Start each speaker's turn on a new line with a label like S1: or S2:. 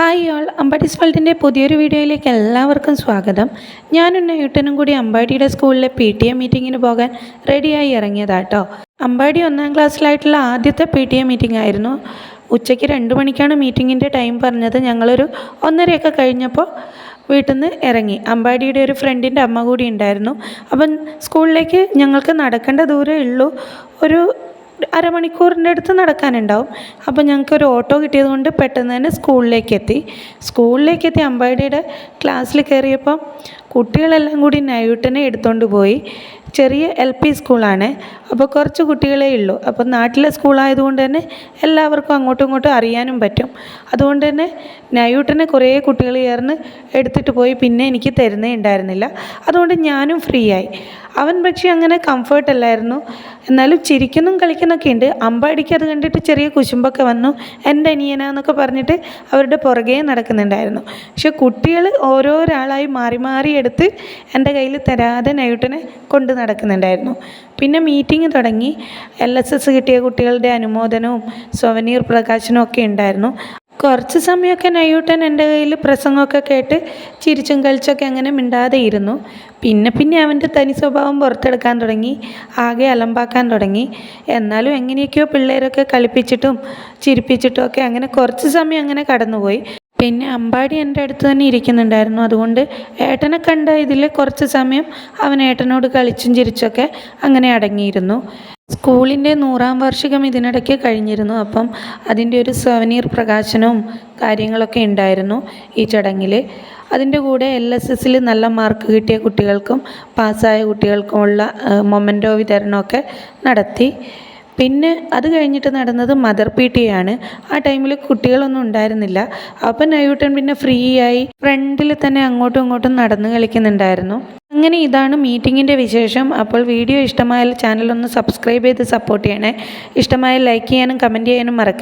S1: Hi all, അമ്പാടീസ് വേൾഡിൻ്റെ പുതിയൊരു വീഡിയോയിലേക്ക് എല്ലാവർക്കും സ്വാഗതം. ഞാനും ന്യൂട്ടനും കൂടി അമ്പാടിയുടെ സ്കൂളിലെ PTA മീറ്റിങ്ങിന് പോകാൻ റെഡിയായി ഇറങ്ങിയതാട്ടോ. അമ്പാടി 1ാം ക്ലാസ്സിലായിട്ടുള്ള ആദ്യത്തെ PTA മീറ്റിംഗ് ആയിരുന്നു. ഉച്ചയ്ക്ക് 2 മണിക്കാണ് മീറ്റിങ്ങിൻ്റെ ടൈം പറഞ്ഞത്. ഞങ്ങളൊരു 1:30 കഴിഞ്ഞപ്പോൾ വീട്ടിൽ നിന്ന് ഇറങ്ങി. അമ്പാടിയുടെ ഒരു ഫ്രണ്ടിൻ്റെ അമ്മ കൂടി ഉണ്ടായിരുന്നു. അപ്പം സ്കൂളിലേക്ക് ഞങ്ങൾക്ക് നടക്കേണ്ട ദൂരമേ ഉള്ളൂ, ഒരു അരമണിക്കൂറിൻ്റെ അടുത്ത് നടക്കാനുണ്ടാവും. അപ്പോൾ ഞങ്ങൾക്കൊരു ഓട്ടോ കിട്ടിയത് കൊണ്ട് പെട്ടെന്ന് തന്നെ സ്കൂളിലേക്ക് എത്തി അമ്പാടിയുടെ ക്ലാസ്സിൽ കയറിയപ്പം കുട്ടികളെല്ലാം കൂടി ന്യൂട്ടനെ എടുത്തുകൊണ്ട് പോയി. ചെറിയ LP സ്കൂളാണ്, അപ്പോൾ കുറച്ച് കുട്ടികളേ ഉള്ളൂ. അപ്പോൾ നാട്ടിലെ സ്കൂളായതുകൊണ്ട് തന്നെ എല്ലാവർക്കും അങ്ങോട്ടും ഇങ്ങോട്ടും അറിയാനും പറ്റും. അതുകൊണ്ട് തന്നെ ന്യൂട്ടനെ കുറേ കുട്ടികൾ ചേർന്ന് എടുത്തിട്ട് പോയി. പിന്നെ എനിക്ക് തരുന്നേ ഉണ്ടായിരുന്നില്ല, അതുകൊണ്ട് ഞാനും ഫ്രീ ആയി. അവൻ പക്ഷേ അങ്ങനെ കംഫർട്ടല്ലായിരുന്നു, എന്നാലും ചിരിക്കുന്നും കളിക്കുന്നൊക്കെ ഉണ്ട്. അമ്പാടിക്ക് അത് കണ്ടിട്ട് ചെറിയ കുശുമ്പൊക്കെ വന്നു. എൻ്റെ അനിയനാന്നൊക്കെ പറഞ്ഞിട്ട് അവരുടെ പുറകെ നടക്കുന്നുണ്ടായിരുന്നു. പക്ഷെ കുട്ടികൾ ഓരോരാളായി മാറി മാറി എടുത്ത് എൻ്റെ കയ്യിൽ തരാതെ ന്യൂട്ടനെ കൊണ്ട് നടക്കുന്നുണ്ടായിരുന്നു. പിന്നെ മീറ്റിംഗ് തുടങ്ങി. LSS കിട്ടിയ കുട്ടികളുടെ അനുമോദനവും സൊവനീർ പ്രകാശനവും ഒക്കെ ഉണ്ടായിരുന്നു. കുറച്ച് സമയമൊക്കെ ന്യൂട്ടൻ എൻ്റെ കയ്യിൽ പ്രസംഗമൊക്കെ കേട്ട് ചിരിച്ചും കളിച്ചൊക്കെ അങ്ങനെ മിണ്ടാതെ ഇരുന്നു. പിന്നെ അവൻ്റെ തനി സ്വഭാവം പുറത്തെടുക്കാൻ തുടങ്ങി, ആകെ അലമ്പാക്കാൻ തുടങ്ങി. എന്നാലും എങ്ങനെയൊക്കെയോ പിള്ളേരൊക്കെ കളിപ്പിച്ചിട്ടും ചിരിപ്പിച്ചിട്ടും ഒക്കെ അങ്ങനെ കുറച്ച് സമയം അങ്ങനെ കടന്നുപോയി. പിന്നെ അമ്പാടി എൻ്റെ അടുത്ത് തന്നെ ഇരിക്കുന്നുണ്ടായിരുന്നു. അതുകൊണ്ട് ഏട്ടനെ കണ്ട ഇതിൽ കുറച്ച് സമയം അവൻ ഏട്ടനോട് കളിച്ചും ചിരിച്ചൊക്കെ അങ്ങനെ അടങ്ങിയിരുന്നു. സ്കൂളിൻ്റെ 100ാം വാർഷികം ഇതിനിടയ്ക്ക് കഴിഞ്ഞിരുന്നു. അപ്പം അതിൻ്റെ ഒരു സൊവനീർ പ്രകാശനവും കാര്യങ്ങളൊക്കെ ഉണ്ടായിരുന്നു ഈ ചടങ്ങിൽ. അതിൻ്റെ കൂടെ LSSൽ നല്ല മാർക്ക് കിട്ടിയ കുട്ടികൾക്കും പാസ്സായ കുട്ടികൾക്കുമുള്ള മൊമെൻറ്റോ വിതരണമൊക്കെ നടത്തി. പിന്നെ അത് കഴിഞ്ഞിട്ട് നടന്നത് മദർ PTA ആണ്. ആ ടൈമിൽ കുട്ടികളൊന്നും ഉണ്ടായിരുന്നില്ല. അപ്പം ന്യൂട്ടൻ പിന്നെ ഫ്രീ ആയി ഫ്രണ്ടിൽ തന്നെ അങ്ങോട്ടും ഇങ്ങോട്ടും നടന്ന് കളിക്കുന്നുണ്ടായിരുന്നു. അങ്ങനെ ഇതാണ് മീറ്റിങ്ങിൻ്റെ വിശേഷം. അപ്പോൾ വീഡിയോ ഇഷ്ടമായാൽ ചാനലൊന്ന് സബ്സ്ക്രൈബ് ചെയ്ത് സപ്പോർട്ട് ചെയ്യണേ. ഇഷ്ടമായാൽ ലൈക്ക് ചെയ്യാനും കമൻറ്റ് ചെയ്യാനും മറക്കല്ല.